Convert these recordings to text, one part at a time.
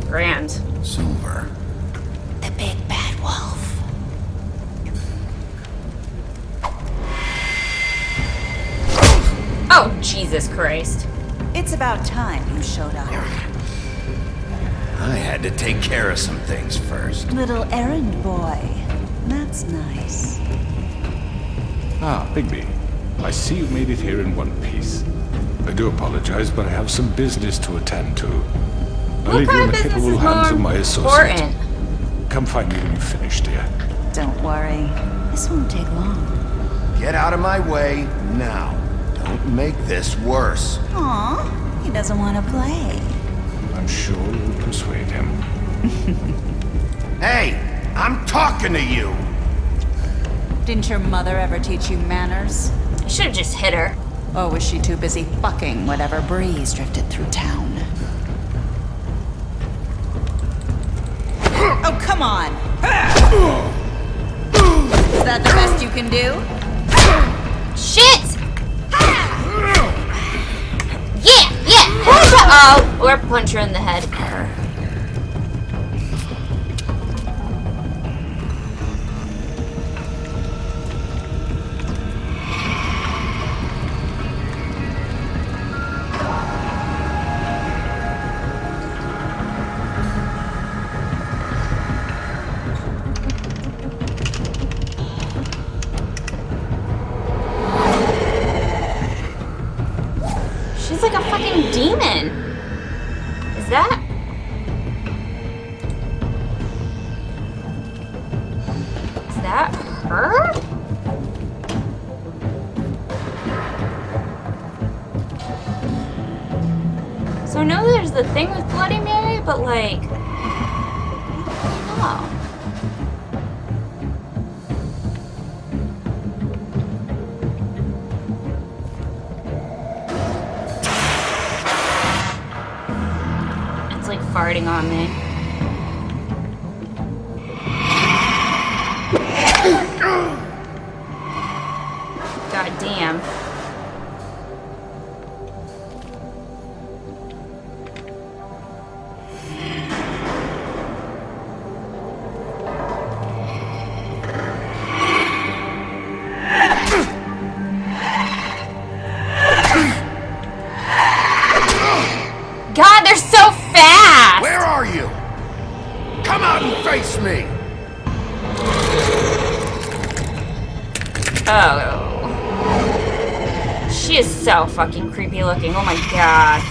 Grand. Silver. The big bad wolf. Oh, Jesus Christ. It's about time you showed up. I had to take care of some things first. Little errand boy. That's nice. Ah, Bigby. I see you made it here in one piece. I do apologize, but I have some business to attend to. I'll leave you in the capable hands of my associate. Come find me when you've finished, dear. Don't worry. This won't take long. Get out of my way now. Don't make this worse. Aw, he doesn't want to play. I'm sure you'll persuade him. Hey, I'm talking to you. Didn't your mother ever teach you manners? I should have just hit her. Or was she too busy fucking whatever breeze drifted through town? Oh, come on! Is that the best you can do? Shit! Yeah, yeah! Oh, or punch her in the head. She's like a fucking demon. Is that? Is that her? So I know there's the thing with Bloody Mary, but like, I don't know. Like farting on me. God damn. God, they're so fast! Where are you? Come out and face me! Oh. She is so fucking creepy looking. Oh my god.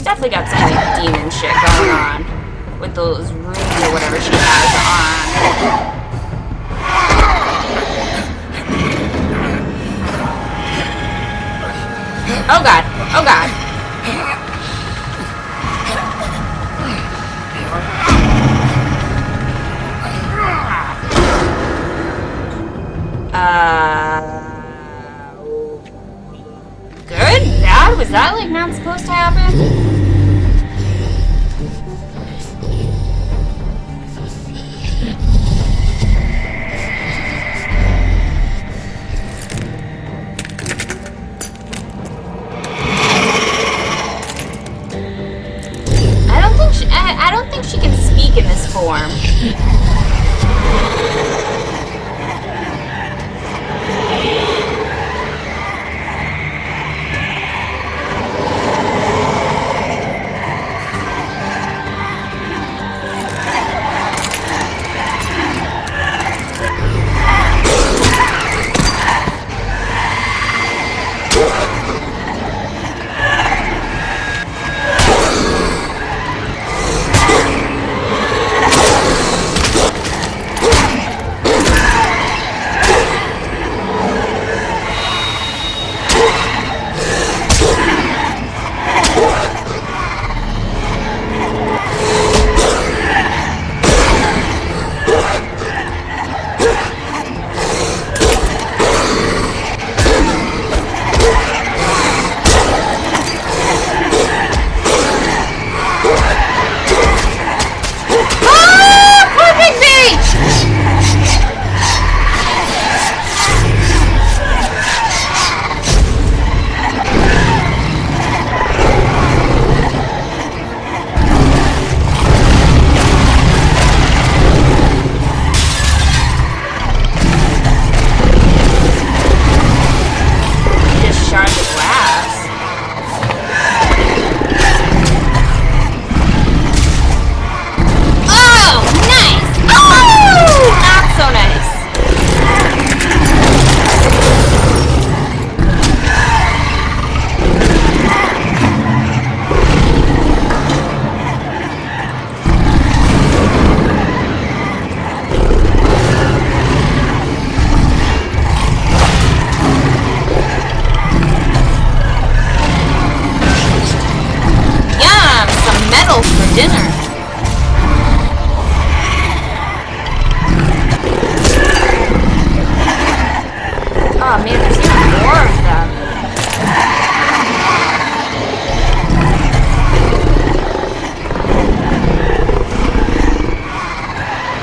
Definitely got some like demon shit going on with those runes or whatever she has on. Oh god, oh god. Good? Bad? Was that like not supposed to happen? I don't think she can speak in this form. dinner. Oh man, there's even more of them.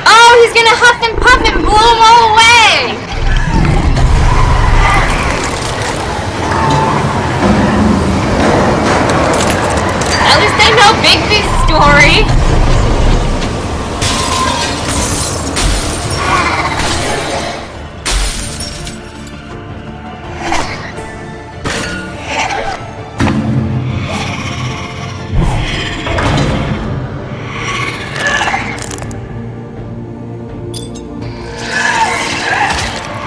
Oh, he's gonna huff and puff and blow them all away! At least they know Bigby's story.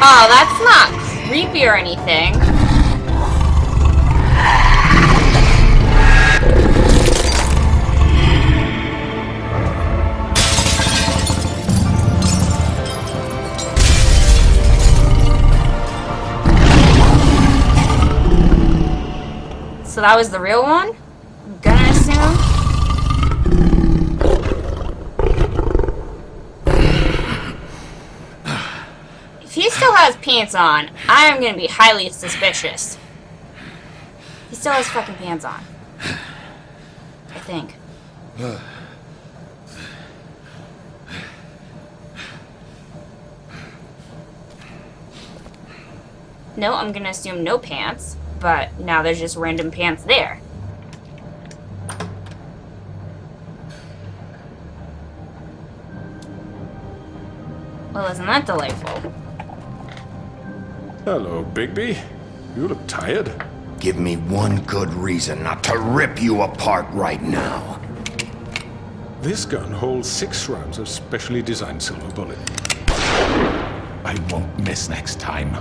Oh, that's not creepy or anything. So that was the real one? I'm gonna assume. If he still has pants on, I am gonna be highly suspicious. He still has fucking pants on. I think. No, I'm gonna assume no pants. But now there's just random pants there. Well, isn't that delightful? Hello, Bigby. You look tired. Give me one good reason not to rip you apart right now. This gun holds 6 rounds of specially designed silver bullet. I won't miss next time.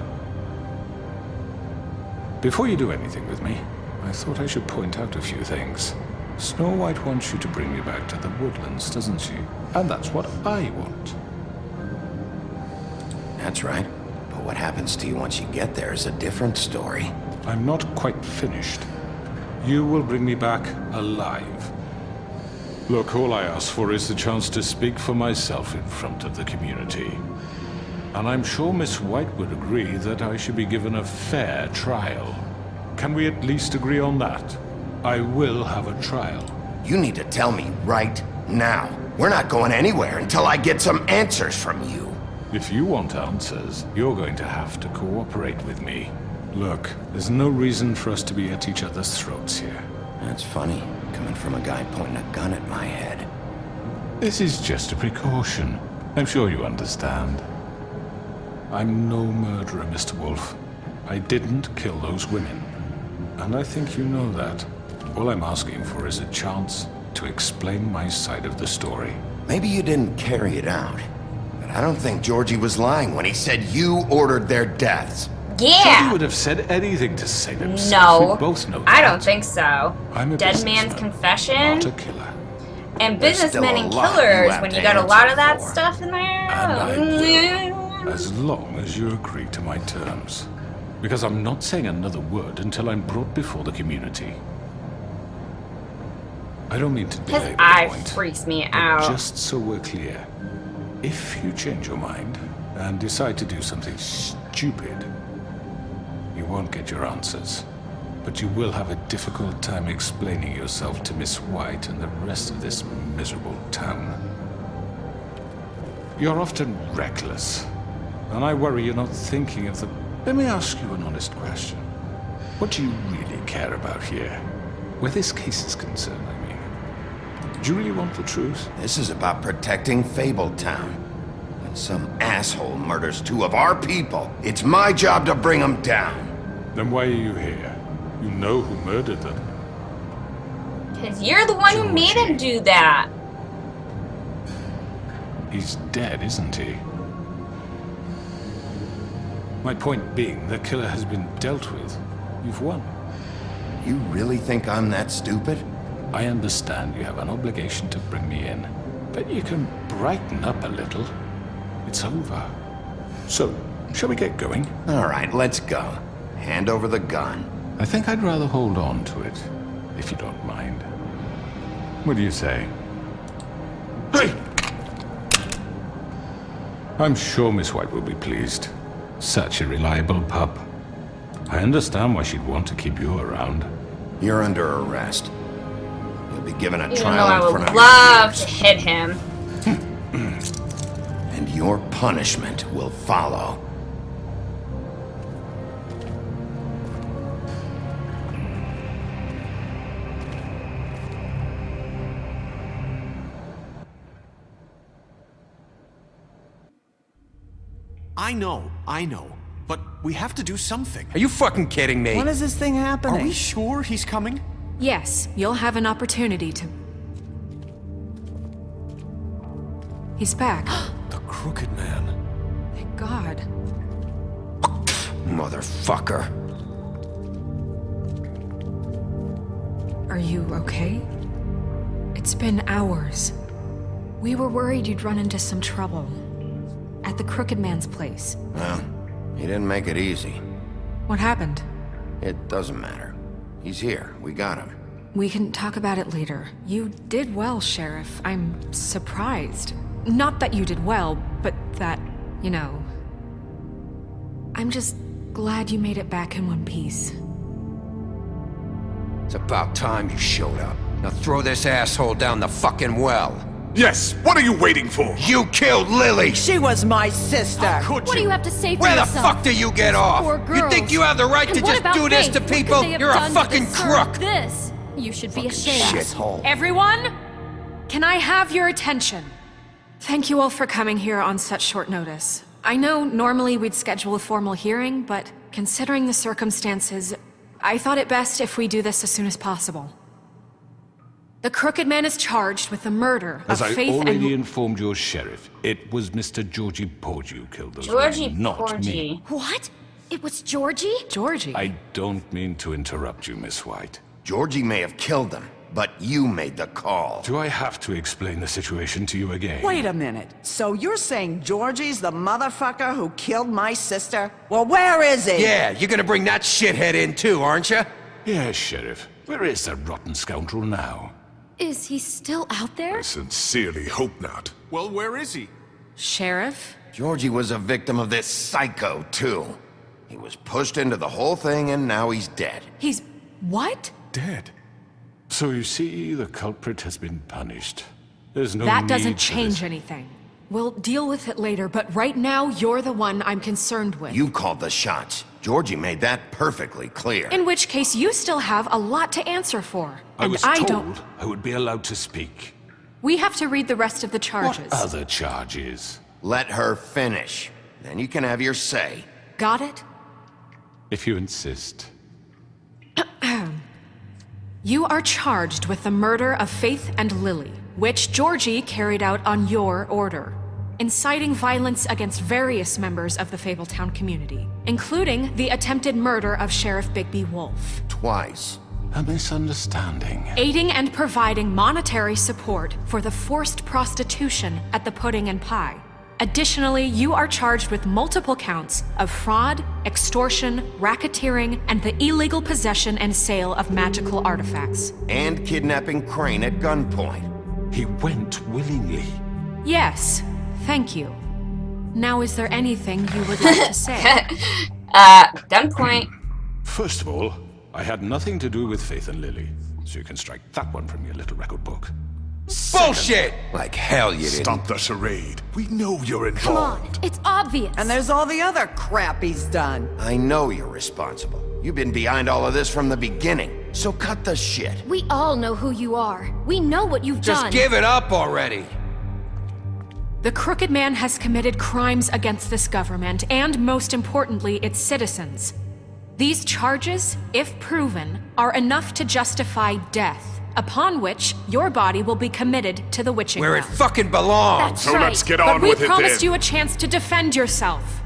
Before you do anything with me, I thought I should point out a few things. Snow White wants you to bring me back to the woodlands, doesn't she? And that's what I want. That's right. But what happens to you once you get there is a different story. I'm not quite finished. You will bring me back alive. Look, all I ask for is the chance to speak for myself in front of the community. And I'm sure Miss White would agree that I should be given a fair trial. Can we at least agree on that? I will have a trial. You need to tell me right now. We're not going anywhere until I get some answers from you. If you want answers, you're going to have to cooperate with me. Look, there's no reason for us to be at each other's throats here. That's funny, coming from a guy pointing a gun at my head. This is just a precaution. I'm sure you understand. I'm no murderer, Mr. Wolf. I didn't kill those women. And I think you know that. All I'm asking for is a chance to explain my side of the story. Maybe you didn't carry it out. But I don't think Georgie was lying when he said you ordered their deaths. Yeah! He would have said anything to save himself. No. We both know that. I don't think so. I'm a Dead Man's businessman, Confession. not a killer. And There's Businessmen still a and lot Killers, you have when to you got a lot of that answer for. stuff in there. And I will, as long as you agree to my terms. Because I'm not saying another word until I'm brought before the community. I don't mean to His belabor the eye point, freaks me but out. just so we're clear, if you change your mind and decide to do something stupid, you won't get your answers. But you will have a difficult time explaining yourself to Miss White and the rest of this miserable town. You're often reckless, and I worry you're not thinking of the... Let me ask you an honest question. What do you really care about here? Where this case is concerned, I mean. Do you really want the truth? This is about protecting Fabletown. When some asshole murders 2 of our people, it's my job to bring them down. Then why are you here? You know who murdered them. Because you're the one who made him do that. He's dead, isn't he? My point being, the killer has been dealt with. You've won. You really think I'm that stupid? I understand you have an obligation to bring me in, but you can brighten up a little. It's over. So, shall we get going? All right, let's go. Hand over the gun. I think I'd rather hold on to it, if you don't mind. What do you say? I'm sure Miss White will be pleased. Such a reliable pup. I understand why she'd want to keep you around. You're under arrest. You'll be given a Even though trial I in would front of love your to peers. hit him. And your punishment will follow. I know. But we have to do something. Are you fucking kidding me? When is this thing happening? Are we sure he's coming? Yes, you'll have an opportunity to... He's back. The Crooked Man. Thank God. Motherfucker. Are you okay? It's been hours. We were worried you'd run into some trouble. At the Crooked Man's place. Well, he didn't make it easy. What happened? It doesn't matter. He's here. We got him. We can talk about it later. You did well, Sheriff. I'm surprised. Not that you did well, but that, you know... I'm just glad you made it back in one piece. It's about time you showed up. Now throw this asshole down the fucking well. Yes, what are you waiting for? You killed Lily! She was my sister. Could What do you have to say for Where the yourself? fuck do you get off? Poor You girls. think you have the right And to what just about do this Faith? to What could people? they have You're a done to fucking deserve crook! This. You should be ashamed. Shithole. Everyone? Can I have your attention? Thank you all for coming here on such short notice. I know normally we'd schedule a formal hearing, but considering the circumstances, I thought it best if we do this as soon as possible. The Crooked Man is charged with the murder As of I Faith already and... informed your sheriff, it was Mr. Georgie Porgy who killed those Georgie women, not Porgy. me. What? It was Georgie? Georgie? I don't mean to interrupt you, Miss White. Georgie may have killed them, but you made the call. Do I have to explain the situation to you again? Wait a minute. So you're saying Georgie's the motherfucker who killed my sister? Well, where is he? Yeah, you're gonna bring that shithead in too, aren't you? Yes, Sheriff. Where is that rotten scoundrel now? Is he still out there? I sincerely hope not. Well, where is he? Sheriff? Georgie was a victim of this psycho, too. He was pushed into the whole thing, and now he's dead. He's... what? Dead. So you see, the culprit has been punished. There's no That need doesn't for change this. anything. We'll deal with it later, but right now, you're the one I'm concerned with. You called the shots. Georgie made that perfectly clear. In which case, you still have a lot to answer for. I was I told don't... I would be allowed to speak. We have to read the rest of the charges. What other charges? Let her finish. Then you can have your say. Got it? If you insist. You are charged with the murder of Faith and Lily, which Georgie carried out on your order, inciting violence against various members of the Fabletown community, including the attempted murder of Sheriff Bigby Wolf. Twice. A misunderstanding. Aiding and providing monetary support for the forced prostitution at the Pudding and Pie. Additionally, you are charged with multiple counts of fraud, extortion, racketeering, and the illegal possession and sale of magical artifacts. And kidnapping Crane at gunpoint. He went willingly. Yes, thank you. Now, is there anything you would like to say? Gunpoint. First of all, I had nothing to do with Faith and Lily, so you can strike that one from your little record book. Bullshit! Like hell you didn't. Stop the charade. We know you're Come on, involved. it's obvious. And there's all the other crap he's done. I know you're responsible. You've been behind all of this from the beginning. So cut the shit. We all know who you are. We know what you've Just done. give it up already. The Crooked Man has committed crimes against this government and, most importantly, its citizens. These charges, if proven, are enough to justify death, upon which your body will be committed to the witching Where it ground. fucking belongs. That's So right. let's get But on we with it promised then. you a chance to defend yourself,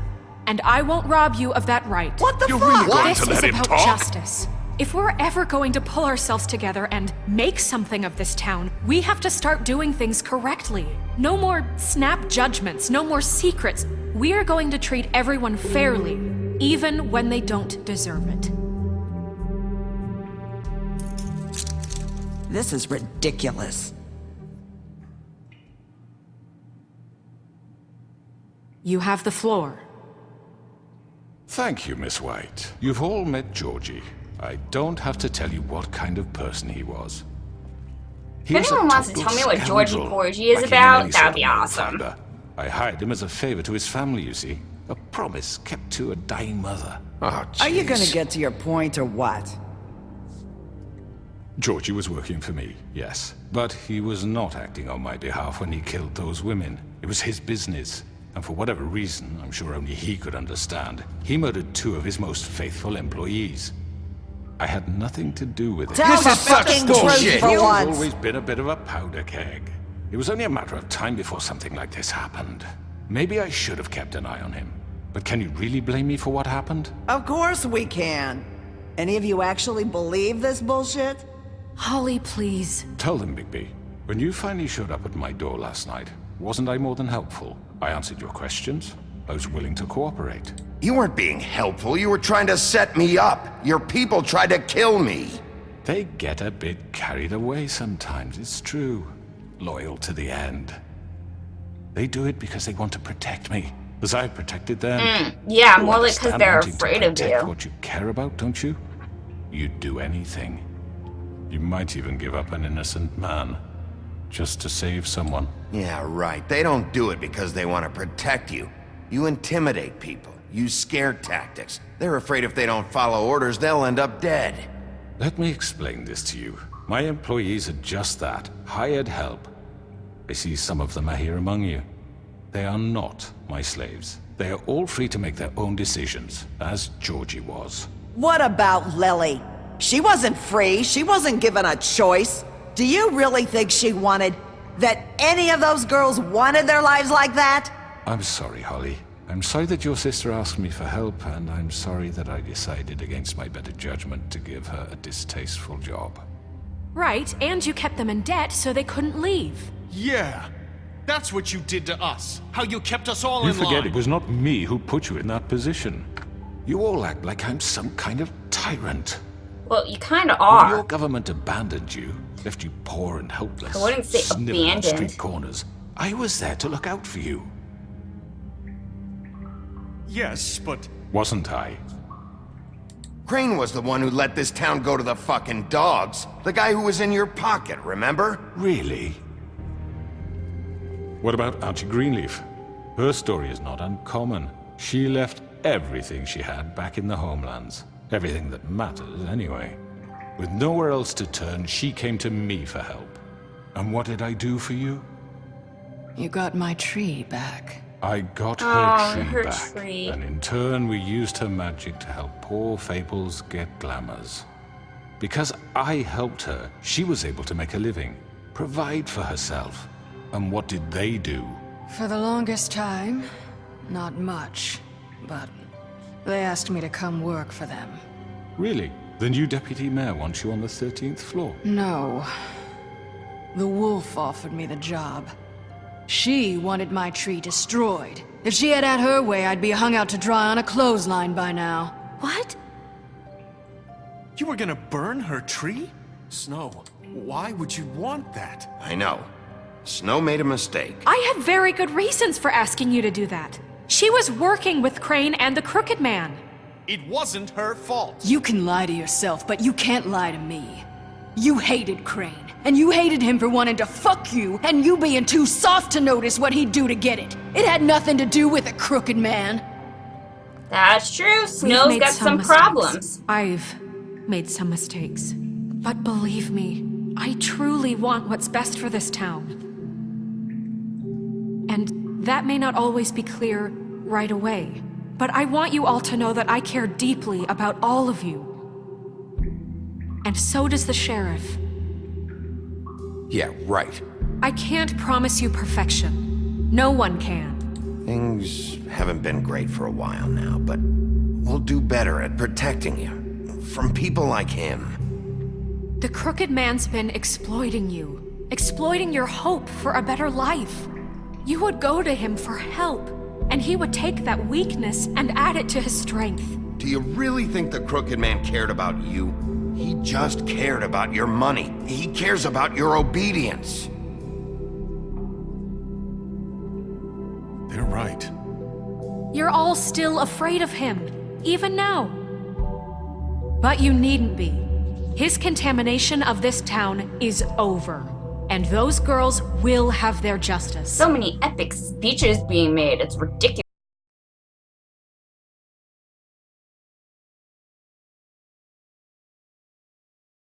and I won't rob you of that right. What the You're fuck? really going This to is let him about talk? justice. If we're ever going to pull ourselves together and make something of this town, we have to start doing things correctly. No more snap judgments, no more secrets. We are going to treat everyone fairly, even when they don't deserve it. This is ridiculous. You have the floor. Thank you, Miss White. You've all met Georgie. I don't have to tell you what kind of person he was. He If was a anyone wants to total tell me what Georgie scoundrel, Porgy is like about, any that would sort be of awesome. fiber. I hired him as a favor to his family, you see. A promise kept to a dying mother. Oh, jeez. Are you gonna get to your point or what? Georgie was working for me, yes. But he was not acting on my behalf when he killed those women. It was his business. And for whatever reason, I'm sure only he could understand, he murdered 2 of his most faithful employees. I had nothing to do with it. Tell the fucking truth bullshit. for He's once. always been a bit of a powder keg. It was only a matter of time before something like this happened. Maybe I should have kept an eye on him. But can you really blame me for what happened? Of course we can. Any of you actually believe this bullshit? Holly, please. Tell them, Bigby. When you finally showed up at my door last night, wasn't I more than helpful? I answered your questions. I was willing to cooperate. You weren't being helpful. You were trying to set me up. Your people tried to kill me. They get a bit carried away sometimes, it's true. Loyal to the end. They do it because they want to protect me, as I've protected them. Yeah, You more like because understand they're wanting to afraid of protect you. what you care about, don't you? You'd do anything. You might even give up an innocent man, just to save someone. Yeah, right. They don't do it because they want to protect you. You intimidate people, use scare tactics. They're afraid if they don't follow orders, they'll end up dead. Let me explain this to you. My employees are just that, hired help. I see some of them are here among you. They are not my slaves. They are all free to make their own decisions, as Georgie was. What about Lily? She wasn't free. She wasn't given a choice. Do you really think she wanted... that any of those girls wanted their lives like that? I'm sorry, Holly. I'm sorry that your sister asked me for help, and I'm sorry that I decided against my better judgment to give her a distasteful job. Right, and you kept them in debt so they couldn't leave. Yeah. That's what you did to us. How you kept us all You in line. forget it was not me who put you in that position. You all act like I'm some kind of tyrant. Well, you kind of When your are. government abandoned you, left you poor and helpless, I wouldn't say sniveling on abandoned. street corners, I was there to look out for you. Yes, but... Wasn't I? Crane was the one who let this town go to the fucking dogs. The guy who was in your pocket, remember? Really? What about Auntie Greenleaf? Her story is not uncommon. She left everything she had back in the homelands. Everything that matters, anyway. With nowhere else to turn, she came to me for help. And what did I do for you? You got my tree back. I got Oh, her tree her back. tree. And in turn, we used her magic to help poor Fables get glamours. Because I helped her, she was able to make a living, provide for herself. And what did they do? For the longest time, not much. But they asked me to come work for them. Really? The new deputy mayor wants you on the 13th floor. No. The wolf offered me the job. She wanted my tree destroyed. If she had her way, I'd be hung out to dry on a clothesline by now. What? You were gonna burn her tree? Snow, why would you want that? I know. Snow made a mistake. I had very good reasons for asking you to do that. She was working with Crane and the Crooked Man. It wasn't her fault. You can lie to yourself, but you can't lie to me. You hated Crane, and you hated him for wanting to fuck you, and you being too soft to notice what he'd do to get it. It had nothing to do with a crooked man. That's true. We've Snow's made got some mistakes. problems. I've made some mistakes. But believe me, I truly want what's best for this town. And that may not always be clear right away. But I want you all to know that I care deeply about all of you. And so does the sheriff. Yeah, right. I can't promise you perfection. No one can. Things haven't been great for a while now, but we'll do better at protecting you. From people like him. The Crooked Man's been exploiting you. Exploiting your hope for a better life. You would go to him for help, and he would take that weakness and add it to his strength. Do you really think the Crooked Man cared about you? He just cared about your money. He cares about your obedience. They're right. You're all still afraid of him, even now. But you needn't be. His contamination of this town is over. And those girls will have their justice. So many epic speeches being made. It's ridiculous.